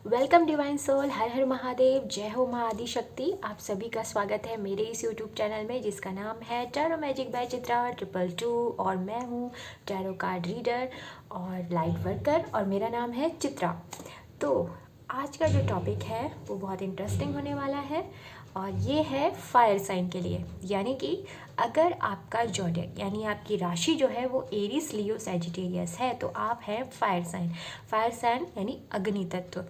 Welcome divine soul. हर हर महादेव, जय हो माँ आदि शक्ति। आप सभी का स्वागत है मेरे इस यूट्यूब चैनल में जिसका नाम है टैरो मैजिक बाय चित्रा 222 और मैं हूँ टैरो कार्ड रीडर और लाइट वर्कर और मेरा नाम है चित्रा। तो आज का जो टॉपिक है वो बहुत इंटरेस्टिंग होने वाला है और ये है फायर साइन के लिए। यानी कि अगर आपका जोडियक यानी आपकी राशि जो है वो एरीज लियो सैजिटेरियस है तो आप हैं फायर साइन। फायर साइन यानी अग्नि तत्व,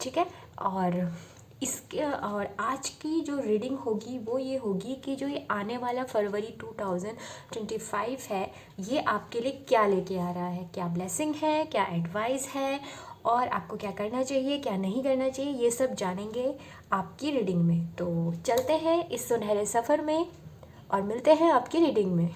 ठीक है। और आज की जो रीडिंग होगी वो ये होगी कि जो ये आने वाला फरवरी 2025 है ये आपके लिए क्या लेके आ रहा है, क्या ब्लेसिंग है, क्या एडवाइस है और आपको क्या करना चाहिए क्या नहीं करना चाहिए, ये सब जानेंगे आपकी रीडिंग में। तो चलते हैं इस सुनहरे सफ़र में और मिलते हैं आपकी रीडिंग में।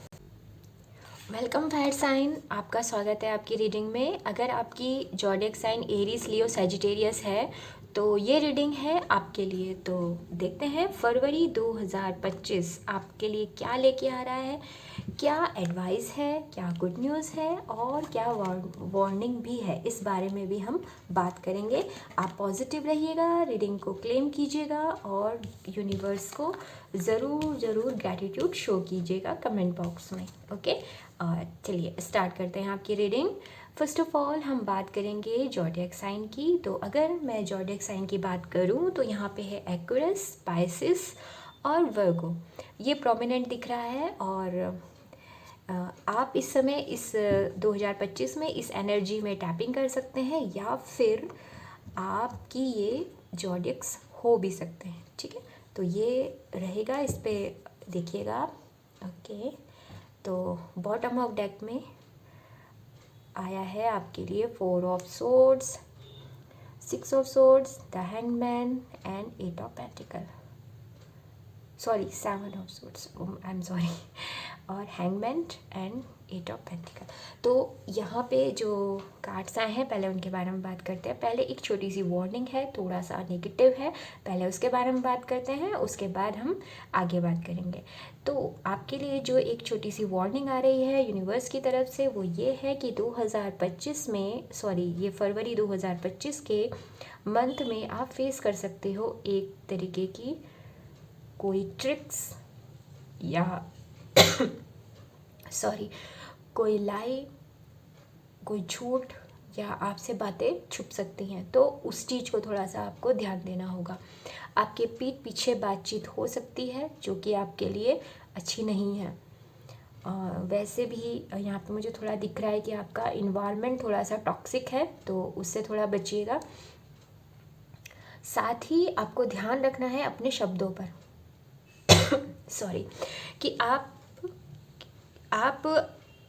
वेलकम फायर साइन, आपका स्वागत है आपकी रीडिंग में। अगर आपकी zodiac sign Aries Leo Sagittarius है तो ये रीडिंग है आपके लिए। तो देखते हैं फरवरी 2025 आपके लिए क्या लेके आ रहा है, क्या एडवाइस है, क्या गुड न्यूज़ है और क्या वार्निंग भी है, इस बारे में भी हम बात करेंगे। आप पॉजिटिव रहिएगा, रीडिंग को क्लेम कीजिएगा और यूनिवर्स को ज़रूर ग्रैटिट्यूड शो कीजिएगा कमेंट बॉक्स में। ओके, और चलिए स्टार्ट करते हैं आपकी रीडिंग। फर्स्ट ऑफ ऑल हम बात करेंगे जॉडियक साइन की। तो अगर मैं जॉडियक साइन की बात करूं तो यहाँ पे है एक्वेरियस, स्पाइसिस और वर्गो, ये प्रोमिनेंट दिख रहा है। और आप इस समय इस 2025 में इस एनर्जी में टैपिंग कर सकते हैं या फिर आपकी ये जॉडियक्स हो भी सकते हैं, ठीक है। तो ये रहेगा, इस पे देखिएगा आप। ओके, तो बॉटम ऑफ डेक में आया है आपके लिए 4 of swords, 6 of swords, the hangman and 8 of pentacle, sorry 7 of swords, I am sorry, और हैंगमैन एंड 8 ऑफ पेंटिकल। तो यहाँ पे जो कार्ड्स आए हैं पहले उनके बारे में बात करते हैं। पहले एक छोटी सी वार्निंग है, थोड़ा सा नेगेटिव है, पहले उसके बारे में बात करते हैं, उसके बाद हम आगे बात करेंगे। तो आपके लिए जो एक छोटी सी वार्निंग आ रही है यूनिवर्स की तरफ से वो ये है कि 2025 में, सॉरी ये फरवरी 2025 के मंथ में आप फेस कर सकते हो एक तरीके की कोई ट्रिक्स या सॉरी कोई लाई, कोई झूठ या आपसे बातें छुप सकती हैं। तो उस चीज़ को थोड़ा सा आपको ध्यान देना होगा। आपके पीठ पीछे बातचीत हो सकती है जो कि आपके लिए अच्छी नहीं है। वैसे भी यहाँ पे मुझे थोड़ा दिख रहा है कि आपका इन्वायरमेंट थोड़ा सा टॉक्सिक है, तो उससे थोड़ा बचिएगा। साथ ही आपको ध्यान रखना है अपने शब्दों पर सॉरी, कि आप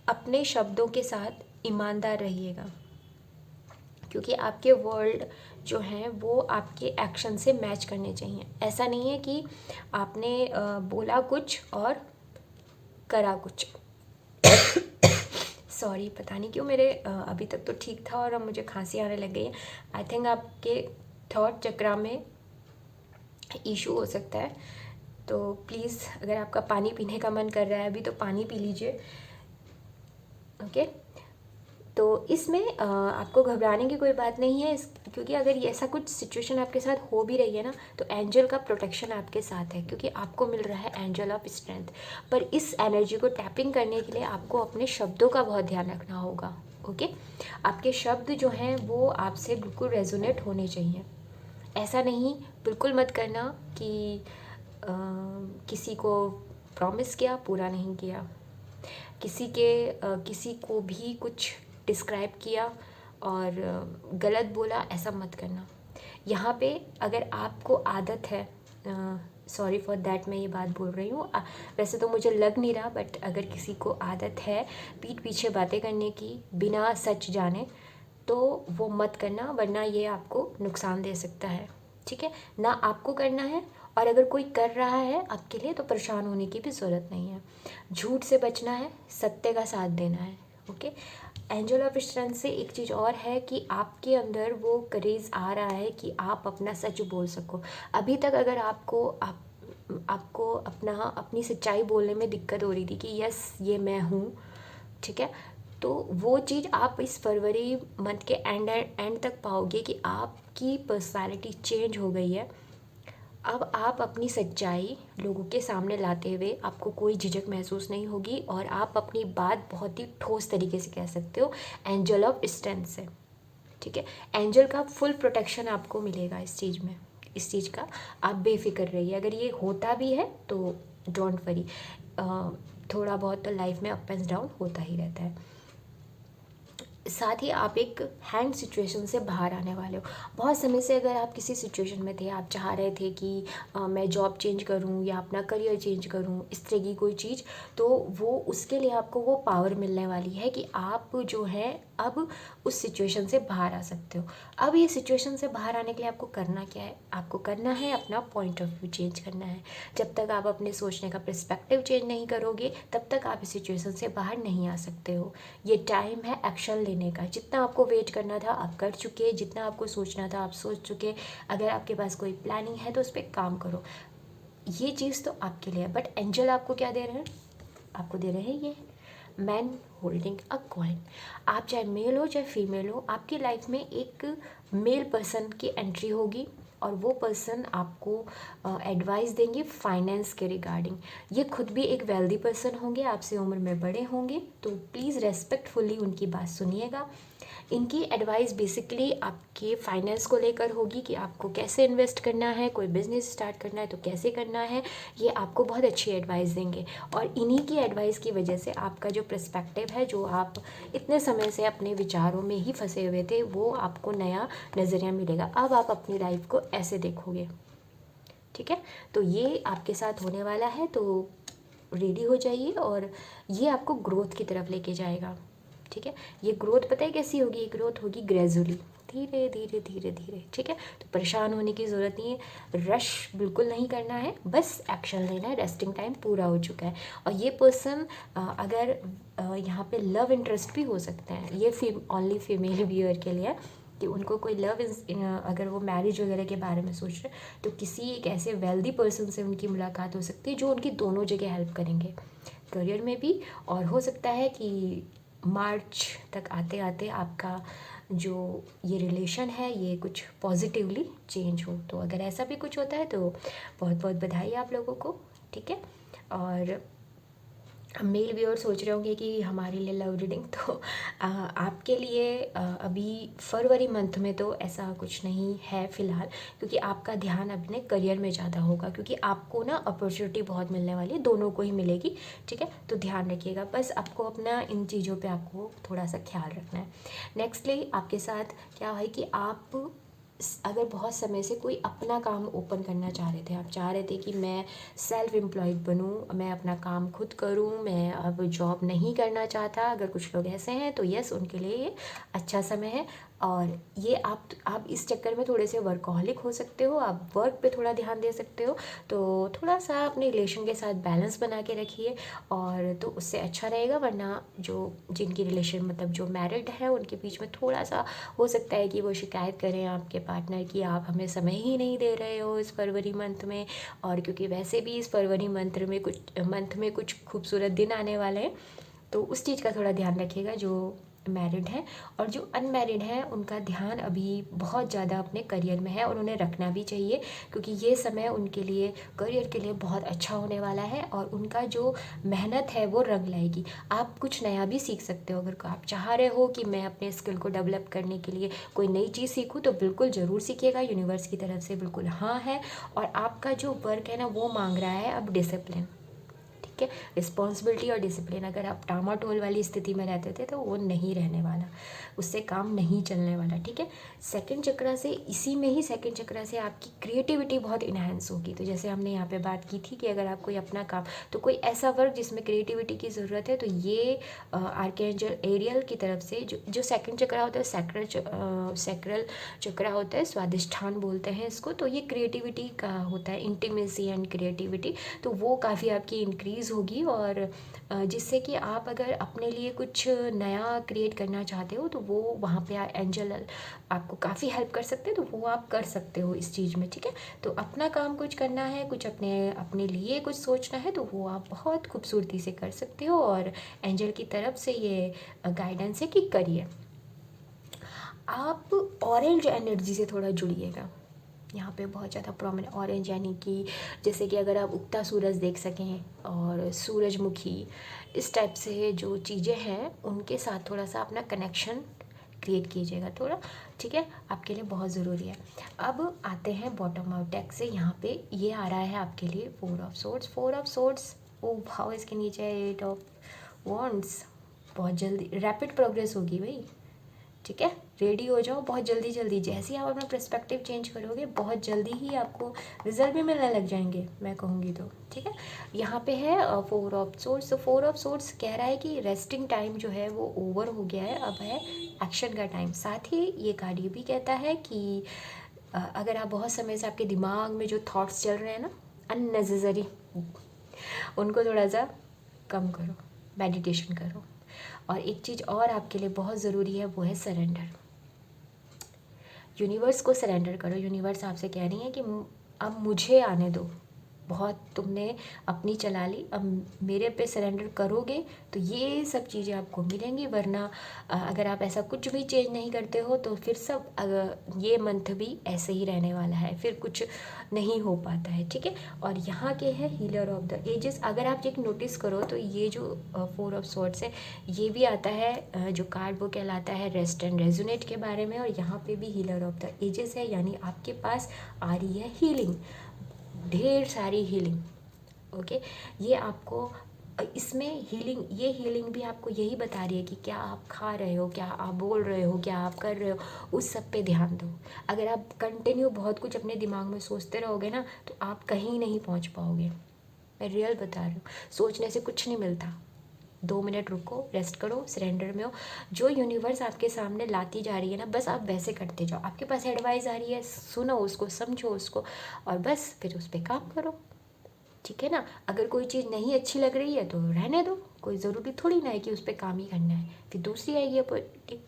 अपने शब्दों के साथ ईमानदार रहिएगा, क्योंकि आपके वर्ड जो हैं वो आपके एक्शन से मैच करने चाहिए। ऐसा नहीं है कि आपने बोला कुछ और करा कुछ सॉरी, पता नहीं क्यों मेरे अभी तक तो ठीक था और अब मुझे खांसी आने लग गई है। आई थिंक आपके थॉट चक्रा में इशू हो सकता है। तो प्लीज़ अगर आपका पानी पीने का मन कर रहा है अभी तो पानी पी लीजिए। ओके, तो इसमें आपको घबराने की कोई बात नहीं है, क्योंकि अगर ये ऐसा कुछ सिचुएशन आपके साथ हो भी रही है ना तो एंजल का प्रोटेक्शन आपके साथ है, क्योंकि आपको मिल रहा है एंजल ऑफ स्ट्रेंथ। पर इस एनर्जी को टैपिंग करने के लिए आपको अपने शब्दों का बहुत ध्यान रखना होगा। ओके, आपके शब्द जो हैं वो आपसे बिल्कुल रेजोनेट होने चाहिए। ऐसा नहीं, बिल्कुल मत करना कि किसी को प्रॉमिस किया पूरा नहीं किया, किसी को भी कुछ डिस्क्राइब किया और गलत बोला, ऐसा मत करना। यहाँ पे अगर आपको आदत है, सॉरी फॉर दैट मैं ये बात बोल रही हूँ, वैसे तो मुझे लग नहीं रहा, बट अगर किसी को आदत है पीठ पीछे बातें करने की बिना सच जाने तो वो मत करना, वरना ये आपको नुकसान दे सकता है, ठीक है ना। आपको करना है, और अगर कोई कर रहा है आपके लिए तो परेशान होने की भी ज़रूरत नहीं है। झूठ से बचना है, सत्य का साथ देना है। ओके, एंजल ऑफ स्ट्रेंथ से एक चीज़ और है कि आपके अंदर वो करेज आ रहा है कि आप अपना सच बोल सको। अभी तक अगर आपको अपनी सच्चाई बोलने में दिक्कत हो रही थी कि यस ये मैं हूँ, ठीक है, तो वो चीज़ आप इस फरवरी मंथ के एंड तक पाओगे कि आपकी पर्सनालिटी चेंज हो गई है। अब आप अपनी सच्चाई लोगों के सामने लाते हुए आपको कोई झिझक महसूस नहीं होगी और आप अपनी बात बहुत ही ठोस तरीके से कह सकते हो एंजल ऑफ स्ट्रेंथ से। ठीक है, एंजल का फुल प्रोटेक्शन आपको मिलेगा इस चीज़ में, इस चीज़ का आप बेफिक्र रहिए। अगर ये होता भी है तो डोंट वरी, थोड़ा बहुत तो लाइफ में अप एंड डाउन होता ही रहता है। साथ ही आप एक हैंड सिचुएशन से बाहर आने वाले हो। बहुत समय से अगर आप किसी सिचुएशन में थे, आप चाह रहे थे कि मैं जॉब चेंज करूं या अपना करियर चेंज करूं, इस तरह की कोई चीज़, तो वो उसके लिए आपको वो पावर मिलने वाली है कि आप जो है अब उस सिचुएशन से बाहर आ सकते हो। अब ये सिचुएशन से बाहर आने के लिए आपको करना क्या है? आपको करना है अपना पॉइंट ऑफ व्यू चेंज करना है। जब तक आप अपने सोचने का पर्सपेक्टिव चेंज नहीं करोगे तब तक आप इस सिचुएशन से बाहर नहीं आ सकते हो। ये टाइम है एक्शन लेने का। जितना आपको वेट करना था आप कर चुके, जितना आपको सोचना था आप सोच चुके। अगर आपके पास कोई प्लानिंग है तो उस पर काम करो। ये चीज़ तो आपके लिए है, बट एंजल आपको क्या दे रहे हैं? आपको दे रहे हैं ये मैन होल्डिंग अ कॉइन। आप चाहे मेल हो चाहे फीमेल हो, आपकी लाइफ में एक मेल पर्सन की एंट्री होगी और वो पर्सन आपको एडवाइस देंगे फाइनेंस के रिगार्डिंग। ये खुद भी एक वेल्दी पर्सन होंगे, आपसे उम्र में बड़े होंगे, तो प्लीज़ रेस्पेक्टफुली उनकी बात सुनिएगा। इनकी एडवाइस बेसिकली आपके फाइनेंस को लेकर होगी कि आपको कैसे इन्वेस्ट करना है, कोई बिजनेस स्टार्ट करना है तो कैसे करना है। ये आपको बहुत अच्छी एडवाइस देंगे और इन्हीं की एडवाइस की वजह से आपका जो पर्सपेक्टिव है, जो आप इतने समय से अपने विचारों में ही फंसे हुए थे, वो आपको नया नज़रिया मिलेगा। अब आप अपनी लाइफ को ऐसे देखोगे। ठीक है, तो ये आपके साथ होने वाला है, तो रेडी हो जाइए और ये आपको ग्रोथ की तरफ लेके जाएगा। ठीक है, ये ग्रोथ पता है कैसी होगी? ये ग्रोथ होगी ग्रेजुअली, धीरे धीरे धीरे धीरे। ठीक है, तो परेशान होने की ज़रूरत नहीं है, रश बिल्कुल नहीं करना है, बस एक्शन लेना है। रेस्टिंग टाइम पूरा हो चुका है। और ये पर्सन अगर यहाँ पे लव इंटरेस्ट भी हो सकते हैं, ये ओनली फीमेल व्यूअर के लिए कि उनको कोई अगर वो मैरिज वगैरह के बारे में सोच रहे हैं तो किसी एक ऐसे वेल्दी पर्सन से उनकी मुलाकात हो सकती है जो उनकी दोनों जगह हेल्प करेंगे, करियर में भी, और हो सकता है कि मार्च तक आते आते आपका जो ये रिलेशन है ये कुछ पॉजिटिवली चेंज हो। तो अगर ऐसा भी कुछ होता है तो बहुत बहुत बधाई आप लोगों को। ठीक है, और मेल व्यूअर सोच रहे होंगे कि हमारे लिए लव रीडिंग, तो आपके लिए अभी फरवरी मंथ में तो ऐसा कुछ नहीं है फ़िलहाल, क्योंकि आपका ध्यान अपने करियर में ज़्यादा होगा, क्योंकि आपको ना अपॉर्चुनिटी बहुत मिलने वाली है, दोनों को ही मिलेगी। ठीक है, तो ध्यान रखिएगा, बस आपको अपना इन चीज़ों पे आपको थोड़ा सा ख्याल रखना है। नेक्स्टली आपके साथ क्या है कि आप अगर बहुत समय से कोई अपना काम ओपन करना चाह रहे थे, आप चाह रहे थे कि मैं सेल्फ एम्प्लॉयड बनूं, मैं अपना काम खुद करूं, मैं अब जॉब नहीं करना चाहता, अगर कुछ लोग ऐसे हैं तो यस, उनके लिए ये अच्छा समय है। और ये आप इस चक्कर में थोड़े से वर्कहॉलिक हो सकते हो, आप वर्क पे थोड़ा ध्यान दे सकते हो, तो थोड़ा सा अपने रिलेशन के साथ बैलेंस बना के रखिए और तो उससे अच्छा रहेगा। वरना जो जिनकी रिलेशन मतलब जो मैरिड है उनके बीच में थोड़ा सा हो सकता है कि वो शिकायत करें आपके पार्टनर की आप हमें समय ही नहीं दे रहे हो इस फरवरी मंथ में। और क्योंकि वैसे भी इस फरवरी मंथ में कुछ खूबसूरत दिन आने वाले हैं, तो उस चीज़ का थोड़ा ध्यान रखिएगा जो मैरिड है। और जो अनमैरिड है उनका ध्यान अभी बहुत ज़्यादा अपने करियर में है और उन्हें रखना भी चाहिए, क्योंकि ये समय उनके लिए करियर के लिए बहुत अच्छा होने वाला है और उनका जो मेहनत है वो रंग लाएगी। आप कुछ नया भी सीख सकते हो, अगर आप चाह रहे हो कि मैं अपने स्किल को डेवलप करने के लिए कोई नई चीज़ सीखूँ तो बिल्कुल ज़रूर सीखिएगा, यूनिवर्स की तरफ से बिल्कुल हाँ है। और आपका जो वर्क है ना वो मांग रहा है अब डिसिप्लिन। ठीक है, रिस्पॉन्सिबिलिटी और डिसिप्लिन, अगर आप टामाटोल वाली स्थिति में रहते थे तो वो नहीं रहने वाला, उससे काम नहीं चलने वाला। ठीक है, सेकंड चक्र से, इसी में ही सेकंड चक्र से आपकी क्रिएटिविटी बहुत इन्हेंस होगी। तो जैसे हमने यहाँ पे बात की थी कि अगर आप कोई अपना काम, तो कोई ऐसा वर्क जिसमें क्रिएटिविटी की ज़रूरत है, तो ये आर्कएंजल एरियल की तरफ से जो सेकंड चक्र होता है, सैक्रल चक्र होता है, स्वादिष्ठान बोलते हैं इसको, तो ये क्रिएटिविटी का होता है, इंटीमेसी एंड क्रिएटिविटी, तो वो काफ़ी आपकी इंक्रीज़ चीज़ होगी, और जिससे कि आप अगर अपने लिए कुछ नया क्रिएट करना चाहते हो तो वो वहाँ पे एंजल आपको काफ़ी हेल्प कर सकते हैं, तो वो आप कर सकते हो इस चीज़ में, ठीक है। तो अपना काम कुछ करना है, कुछ अपने अपने लिए कुछ सोचना है, तो वो आप बहुत खूबसूरती से कर सकते हो, और एंजल की तरफ से ये गाइडेंस है कि करिए। आप ऑरेंज एनर्जी से थोड़ा जुड़िएगा, यहाँ पे बहुत ज़्यादा प्रोमिनेंट ऑरेंज, यानी कि जैसे कि अगर आप उगता सूरज देख सकें और सूरजमुखी, इस टाइप से जो चीज़ें हैं उनके साथ थोड़ा सा अपना कनेक्शन क्रिएट कीजिएगा थोड़ा, ठीक है, आपके लिए बहुत ज़रूरी है। अब आते हैं बॉटम आउट डेक से, यहाँ पे ये आ रहा है आपके लिए 4 ऑफ सोर्ड्स। 4 ऑफ सोर्ड्स, ओ भाव, इसके नीचे 8 ऑफ वॉन्ड्स। बहुत जल्दी रैपिड प्रोग्रेस होगी भाई, ठीक है, रेडी हो जाओ बहुत जल्दी जल्दी। जैसे ही आप अपना पर्सपेक्टिव चेंज करोगे बहुत जल्दी ही आपको रिजल्ट भी मिलने लग जाएंगे, मैं कहूँगी तो, ठीक है। यहाँ पे है 4 ऑफ सोर्ड्स। तो 4 ऑफ सोर्ड्स कह रहा है कि रेस्टिंग टाइम जो है वो ओवर हो गया है, अब है एक्शन का टाइम। साथ ही ये कार्ड ये भी कहता है कि अगर आप बहुत समय से आपके दिमाग में जो थॉट्स चल रहे हैं ना अननेसेसरी, उनको थोड़ा सा कम करो, मेडिटेशन करो। और एक चीज़ और आपके लिए बहुत ज़रूरी है, वो है सरेंडर। यूनिवर्स को सरेंडर करो। यूनिवर्स आपसे कह रही है कि अब मुझे आने दो, बहुत तुमने अपनी चला ली, अब मेरे पे सरेंडर करोगे तो ये सब चीज़ें आपको मिलेंगी। वरना अगर आप ऐसा कुछ भी चेंज नहीं करते हो तो फिर सब ये मंथ भी ऐसे ही रहने वाला है, फिर कुछ नहीं हो पाता है, ठीक है। और यहाँ के है हीलर ऑफ द एजेस। अगर आप एक नोटिस करो तो ये जो 4 ऑफ सॉर्ड्स है ये भी आता है, जो कार्ड वो कहलाता है रेस्ट एंड रेजोनेट के बारे में, और यहाँ पे भी हीलर ऑफ द एजेस है, यानी आपके पास आ रही है हीलिंग, ढेर सारी हीलिंग, ओके। ये आपको इसमें हीलिंग, ये हीलिंग भी आपको यही बता रही है कि क्या आप खा रहे हो, क्या आप बोल रहे हो, क्या आप कर रहे हो, उस सब पे ध्यान दो। अगर आप कंटिन्यू बहुत कुछ अपने दिमाग में सोचते रहोगे ना तो आप कहीं नहीं पहुंच पाओगे, मैं रियल बता रही हूँ। सोचने से कुछ नहीं मिलता। 2 मिनट रुको, रेस्ट करो, सरेंडर में हो। जो यूनिवर्स आपके सामने लाती जा रही है ना, बस आप वैसे करते जाओ। आपके पास एडवाइस आ रही है, सुनो उसको, समझो उसको, और बस फिर उस पर काम करो, ठीक है ना। अगर कोई चीज़ नहीं अच्छी लग रही है तो रहने दो, कोई ज़रूरी थोड़ी ना है कि उस पर काम ही करना है, फिर दूसरी आएगी अपॉर्चुनिटी,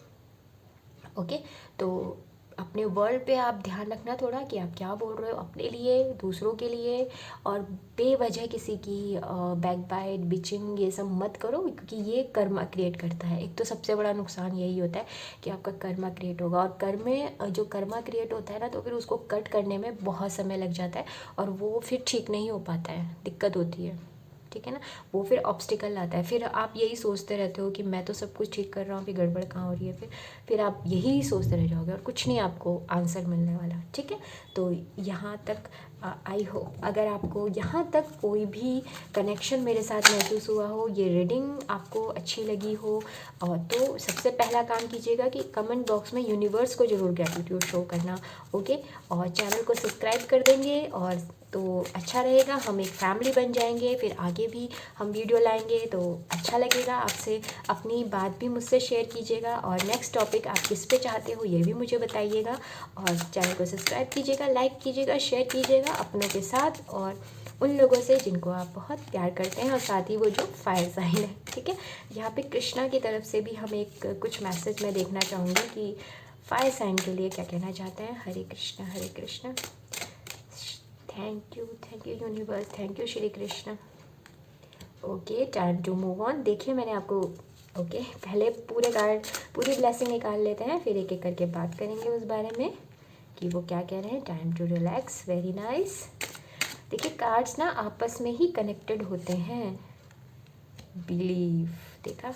ओके। तो अपने वर्ड पे आप ध्यान रखना थोड़ा कि आप क्या बोल रहे हो अपने लिए, दूसरों के लिए, और बेवजह किसी की बैकबाइट, बिचिंग, ये सब मत करो, क्योंकि ये कर्मा क्रिएट करता है। एक तो सबसे बड़ा नुकसान यही होता है कि आपका कर्मा क्रिएट होगा, और कर्म में जो कर्मा क्रिएट होता है ना तो फिर उसको कट करने में बहुत समय लग जाता है, और वो फिर ठीक नहीं हो पाता है, दिक्कत होती है, ठीक है ना। वो फिर ऑब्स्टिकल आता है, फिर आप यही सोचते रहते हो कि मैं तो सब कुछ ठीक कर रहा हूँ, फिर गड़बड़ कहाँ हो रही है, फिर आप यही सोचते रह जाओगे और कुछ नहीं आपको आंसर मिलने वाला, ठीक है। तो यहाँ तक आई होप अगर आपको यहाँ तक कोई भी कनेक्शन मेरे साथ महसूस हुआ हो, ये रीडिंग आपको अच्छी लगी हो, और तो सबसे पहला काम कीजिएगा कि कमेंट बॉक्स में यूनिवर्स को ज़रूर ग्रैटिट्यूड शो करना, ओके। और चैनल को सब्सक्राइब कर देंगे, और तो अच्छा रहेगा, हम एक फैमिली बन जाएंगे, फिर आगे भी हम वीडियो लाएंगे तो अच्छा लगेगा। आपसे अपनी बात भी मुझसे शेयर कीजिएगा, और नेक्स्ट टॉपिक आप किस पे चाहते हो ये भी मुझे बताइएगा। और चैनल को सब्सक्राइब कीजिएगा, लाइक कीजिएगा, शेयर कीजिएगा अपनों के साथ और उन लोगों से जिनको आप बहुत प्यार करते हैं, और साथ ही वो जो फायर साइन है, ठीक है। यहाँ पे कृष्णा की तरफ से भी हम एक कुछ मैसेज मैं देखना चाहूँगी कि फायर साइन के लिए क्या कहना चाहते हैं। हरे कृष्णा, हरे Krishna. Thank you universe, thank you Shri Krishna. Okay, time to move on. देखिए मैंने आपको ओके पहले पूरे कार्ड, पूरी ब्लेसिंग निकाल लेते हैं, फिर एक एक करके बात करेंगे उस बारे में कि वो क्या कह रहे हैं। Time to relax, very nice. देखिए कार्ड्स ना आपस में ही कनेक्टेड होते हैं। बिलीव, देखा,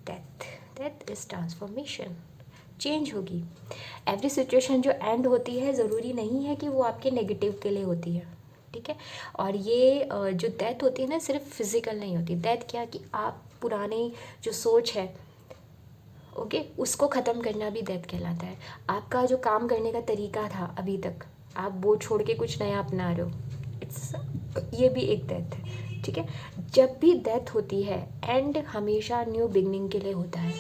death, death is transformation, change होगी। एवरी सिचुएशन जो एंड होती है ज़रूरी नहीं है कि वो आपके नेगेटिव के लिए होती है, ठीक है। और ये जो डेथ होती है ना सिर्फ फिजिकल नहीं होती। डेथ क्या कि आप पुरानी जो सोच है ओके उसको ख़त्म करना भी डेथ कहलाता है। आपका जो काम करने का तरीका था अभी तक, आप वो छोड़ के कुछ नया अपना रहे हो, इट्स, ये भी एक डेथ है, ठीक है। जब भी डेथ होती है एंड हमेशा न्यू बिगनिंग के लिए होता है,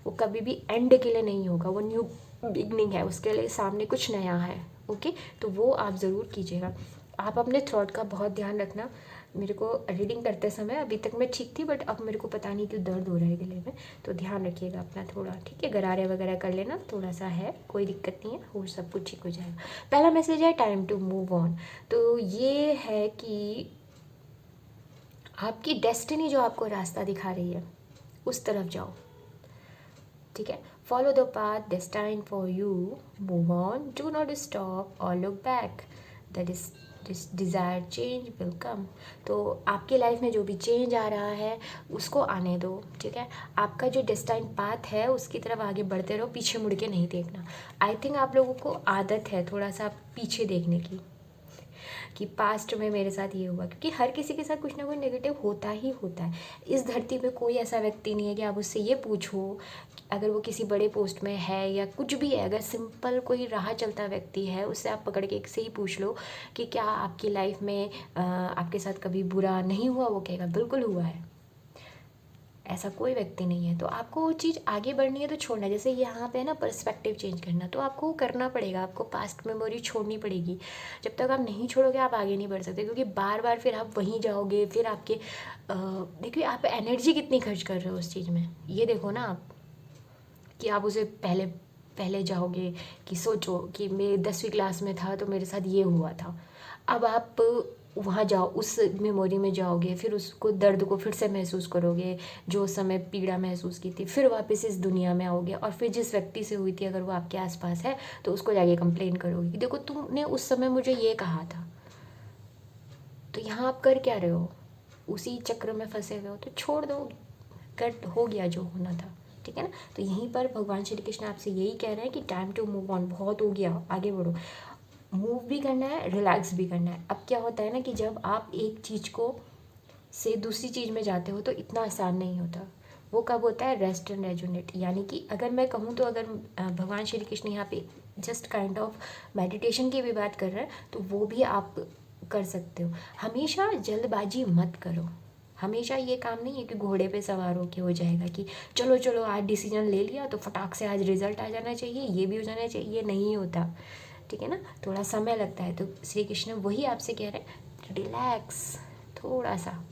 वो कभी भी एंड के लिए नहीं होगा, वो न्यू बिगनिंग है, उसके लिए सामने कुछ नया है, ओके। तो वो आप ज़रूर कीजिएगा। आप अपने थॉट का बहुत ध्यान रखना, मेरे को रीडिंग करते समय अभी तक मैं ठीक थी, बट अब मेरे को पता नहीं क्यों दर्द हो रहा है गले में, तो ध्यान रखिएगा अपना थोड़ा, ठीक है। गरारे वगैरह कर लेना, थोड़ा सा है, कोई दिक्कत नहीं है, वो सब कुछ ठीक हो जाएगा। पहला मैसेज है टाइम टू मूव ऑन। तो ये है कि आपकी डेस्टिनी जो आपको रास्ता दिखा रही है उस तरफ जाओ, ठीक है। Follow the path destined for you, move on, do not stop और look back, that is desire change will come. तो आपके लाइफ में जो भी चेंज आ रहा है उसको आने दो, ठीक है। आपका जो डेस्टाइन पाथ है उसकी तरफ आगे बढ़ते रहो, पीछे मुड़ के नहीं देखना। आई थिंक आप लोगों को आदत है थोड़ा सा पीछे देखने की, कि पास्ट में मेरे साथ ये हुआ, क्योंकि हर किसी के साथ कुछ ना कुछ नेगेटिव होता ही होता है। इस धरती पे कोई ऐसा व्यक्ति नहीं है कि आप उससे ये पूछो, अगर वो किसी बड़े पोस्ट में है या कुछ भी है, अगर सिंपल कोई राह चलता व्यक्ति है उससे आप पकड़ के एक से ही पूछ लो कि क्या आपकी लाइफ में आपके साथ कभी बुरा नहीं हुआ, वो कहेगा बिल्कुल हुआ है। ऐसा कोई व्यक्ति नहीं है। तो आपको वो चीज़ आगे बढ़नी है तो छोड़ना है। जैसे यहाँ पे है ना पर्सपेक्टिव चेंज करना, तो आपको करना पड़ेगा, आपको पास्ट मेमोरी छोड़नी पड़ेगी। जब तक आप नहीं छोड़ोगे आप आगे नहीं बढ़ सकते, क्योंकि बार बार फिर आप वहीं जाओगे, फिर आपके देखिए आप एनर्जी कितनी खर्च कर रहे हो उस चीज़ में, ये देखो ना आप, कि आप उसे पहले पहले जाओगे कि सोचो कि मैं 10वीं क्लास में था तो मेरे साथ ये हुआ था। अब आप वहाँ जाओ, उस मेमोरी में जाओगे, फिर उसको दर्द को फिर से महसूस करोगे, जो उस समय पीड़ा महसूस की थी, फिर वापस इस दुनिया में आओगे और फिर जिस व्यक्ति से हुई थी अगर वो आपके आसपास है तो उसको जाके कंप्लेन करोगे कि देखो तुमने उस समय मुझे ये कहा था। तो यहाँ आप कर क्या रहे हो, उसी चक्र में फंसे हुए हो, तो छोड़ दो, कट हो गया जो होना था, ठीक है ना। तो यहीं पर भगवान श्री कृष्ण आपसे यही कह रहे हैं कि टाइम टू मूव ऑन, बहुत हो गया, आगे बढ़ो। मूव भी करना है, रिलैक्स भी करना है। अब क्या होता है ना कि जब आप एक चीज़ को से दूसरी चीज़ में जाते हो तो इतना आसान नहीं होता। वो कब होता है, रेस्ट एंड रेजुनेट। यानी कि अगर मैं कहूँ तो अगर भगवान श्री कृष्ण यहाँ पे जस्ट काइंड ऑफ मेडिटेशन की भी बात कर रहे हैं तो वो भी आप कर सकते हो। हमेशा जल्दबाजी मत करो। हमेशा ये काम नहीं है कि घोड़े पे सवार होके हो जाएगा कि चलो चलो आज डिसीजन ले लिया तो फटाक से आज रिजल्ट आ जाना चाहिए, ये भी हो जाना चाहिए, नहीं होता, ठीक है ना। थोड़ा समय लगता है। तो श्री कृष्ण वही आपसे कह रहे हैं, रिलैक्स, थोड़ा सा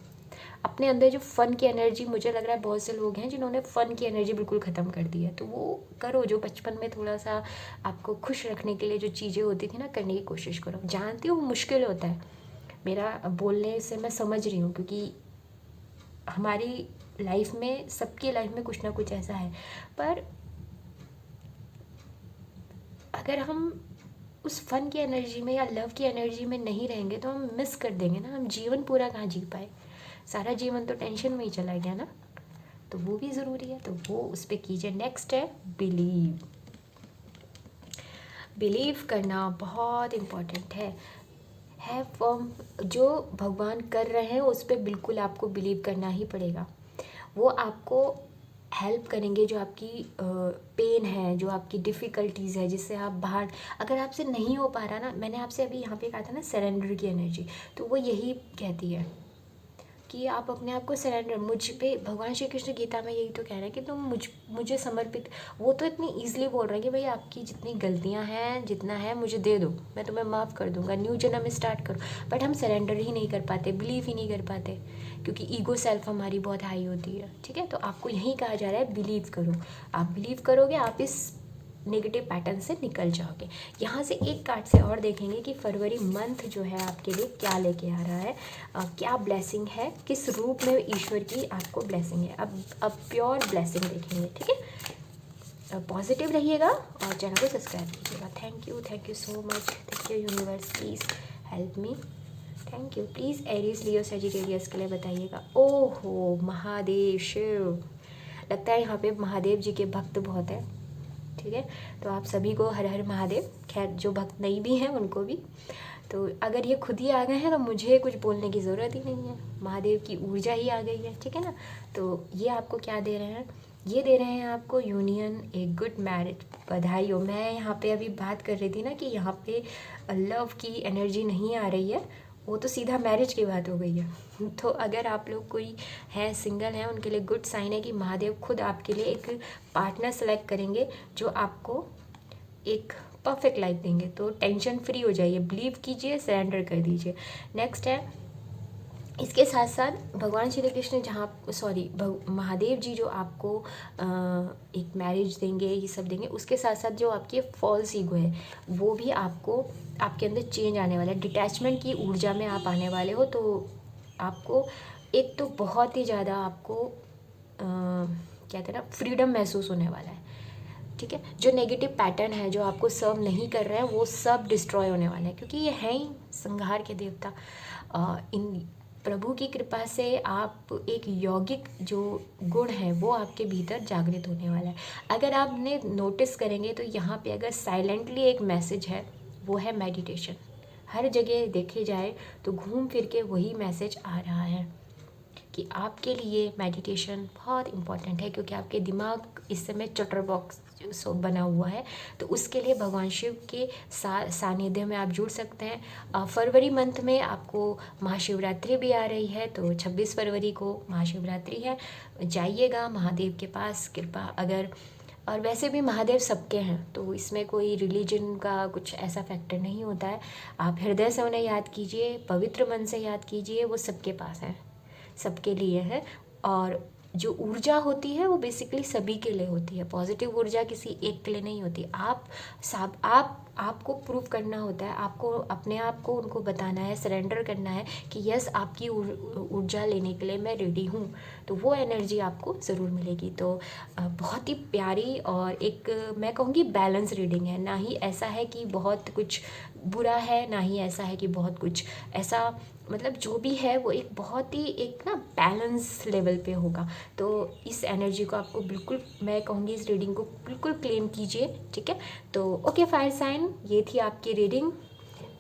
अपने अंदर जो फ़न की एनर्जी, मुझे लग रहा है बहुत से लोग हैं जिन्होंने फ़न की एनर्जी बिल्कुल ख़त्म कर दी है, तो वो करो जो बचपन में थोड़ा सा आपको खुश रखने के लिए जो चीज़ें होती थी ना, करने की कोशिश करो। जानती हूँ मुश्किल होता है, मेरा बोलने से मैं समझ रही हूँ, क्योंकि हमारी लाइफ में, सबकी लाइफ में कुछ ना कुछ ऐसा है, पर अगर हम उस फन की एनर्जी में या लव की एनर्जी में नहीं रहेंगे तो हम मिस कर देंगे ना, हम जीवन पूरा कहाँ जी पाए। सारा जीवन तो टेंशन में ही चला गया ना, तो वो भी ज़रूरी है, तो वो उस पर कीजिए। नेक्स्ट है बिलीव। बिलीव करना बहुत इम्पॉर्टेंट है फॉर्म, जो भगवान कर रहे हैं उस पर बिल्कुल आपको बिलीव करना ही पड़ेगा। वो आपको हेल्प करेंगे, जो आपकी पेन है, जो आपकी डिफ़िकल्टीज़ है, जिससे आप बाहर, अगर आपसे नहीं हो पा रहा ना, मैंने आपसे अभी यहाँ पे कहा था ना सरेंडर की एनर्जी, तो वो यही कहती है कि आप अपने आप को सरेंडर, मुझ पे भगवान श्री कृष्ण गीता में यही तो कह रहे हैं कि तुम मुझे समर्पित। वो तो इतनी ईजिली बोल रहे हैं कि भाई आपकी जितनी गलतियां हैं, जितना है मुझे दे दो, मैं तुम्हें माफ़ कर दूंगा, न्यू जन्म स्टार्ट करो। बट हम सरेंडर ही नहीं कर पाते, बिलीव ही नहीं कर पाते, क्योंकि ईगो सेल्फ हमारी बहुत हाई होती है, ठीक है। तो आपको यही कहा जा रहा है बिलीव करो। आप बिलीव करोगे, आप इस नेगेटिव पैटर्न से निकल जाओगे। यहाँ से एक कार्ड से और देखेंगे कि फरवरी मंथ जो है आपके लिए क्या लेके आ रहा है, क्या ब्लेसिंग है, किस रूप में ईश्वर की आपको ब्लेसिंग है। अब प्योर ब्लेसिंग देखेंगे, ठीक है। पॉजिटिव रहिएगा और चैनल को सब्सक्राइब कीजिएगा। Thank you so much. Thank you universe, please help me. Thank you. Please Aries Leo Sagittarius के लिए बताइएगा। ओहो महादेव शिव, लगता है यहाँ पे महादेव जी के भक्त बहुत हैं, ठीक है। तो आप सभी को हर हर महादेव। खैर जो भक्त नहीं भी हैं उनको भी। तो अगर ये खुद ही आ गए हैं तो मुझे कुछ बोलने की ज़रूरत ही नहीं है, महादेव की ऊर्जा ही आ गई है, ठीक है ना। तो ये आपको क्या दे रहे हैं, ये दे रहे हैं आपको यूनियन, एक गुड मैरिज, बधाई हो। मैं यहाँ पे अभी बात कर रही थी ना कि यहाँ पे लव की एनर्जी नहीं आ रही है, वो तो सीधा मैरिज की बात हो गई है। तो अगर आप लोग कोई है सिंगल हैं, उनके लिए गुड साइन है कि महादेव खुद आपके लिए एक पार्टनर सेलेक्ट करेंगे जो आपको एक परफेक्ट लाइफ देंगे। तो टेंशन फ्री हो जाइए, बिलीव कीजिए, सरेंडर कर दीजिए। नेक्स्ट है इसके साथ साथ भगवान श्री कृष्ण महादेव जी जो आपको एक मैरिज देंगे, ये सब देंगे, उसके साथ साथ जो आपकी फॉल्स ईगो है वो भी आपको, आपके अंदर चेंज आने वाला है, डिटैचमेंट की ऊर्जा में आप आने वाले हो। तो आपको एक तो बहुत ही ज़्यादा आपको क्या कहते हैं ना, फ्रीडम महसूस होने वाला है। ठीक है, जो नेगेटिव पैटर्न है जो आपको सर्व नहीं कर रहे हैं वो सब डिस्ट्रॉय होने वाला है, क्योंकि ये है ही संहार के देवता। इन प्रभु की कृपा से आप एक यौगिक जो गुण है वो आपके भीतर जागृत होने वाला है। अगर आपने नोटिस करेंगे तो यहाँ पे अगर साइलेंटली एक मैसेज है वो है मेडिटेशन। हर जगह देखे जाए तो घूम फिर के वही मैसेज आ रहा है कि आपके लिए मेडिटेशन बहुत इम्पॉर्टेंट है, क्योंकि आपके दिमाग इस समय चटर बॉक्स बना हुआ है। तो उसके लिए भगवान शिव के सानिध्य में आप जुड़ सकते हैं। फरवरी मंथ में आपको महाशिवरात्रि भी आ रही है, तो 26 फरवरी को महाशिवरात्रि है। जाइएगा महादेव के पास, कृपा अगर, और वैसे भी महादेव सबके हैं, तो इसमें कोई रिलीजन का कुछ ऐसा फैक्टर नहीं होता है। आप हृदय से उन्हें याद कीजिए, पवित्र मन से याद कीजिए, वो सबके पास है, सबके लिए है। और जो ऊर्जा होती है वो बेसिकली सभी के लिए होती है, पॉजिटिव ऊर्जा किसी एक के लिए नहीं होती। आपको प्रूव करना होता है, आपको अपने आप को उनको बताना है, सरेंडर करना है कि यस आपकी ऊर्जा लेने के लिए मैं रेडी हूँ, तो वो एनर्जी आपको ज़रूर मिलेगी। तो बहुत ही प्यारी और एक मैं कहूँगी बैलेंस रीडिंग है। ना ही ऐसा है कि बहुत कुछ बुरा है, ना ही ऐसा है कि बहुत कुछ ऐसा, मतलब जो भी है वो एक बहुत ही एक ना बैलेंस लेवल पे होगा। तो इस एनर्जी को आपको बिल्कुल, मैं कहूँगी इस रीडिंग को बिल्कुल क्लेम कीजिए। ठीक है, तो ओके फायर साइन, ये थी आपकी रीडिंग।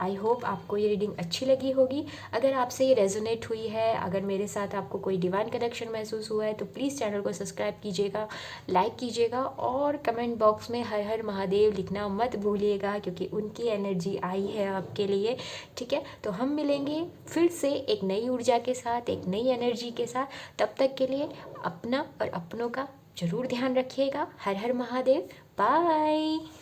आई होप आपको ये रीडिंग अच्छी लगी होगी। अगर आपसे ये रेजोनेट हुई है, अगर मेरे साथ आपको कोई डिवाइन कनेक्शन महसूस हुआ है, तो प्लीज़ चैनल को सब्सक्राइब कीजिएगा, लाइक कीजिएगा, और कमेंट बॉक्स में हर हर महादेव लिखना मत भूलिएगा, क्योंकि उनकी एनर्जी आई है आपके लिए। ठीक है, तो हम मिलेंगे फिर से एक नई ऊर्जा के साथ, एक नई एनर्जी के साथ। तब तक के लिए अपना और अपनों का ज़रूर ध्यान रखिएगा। हर हर महादेव, बाय।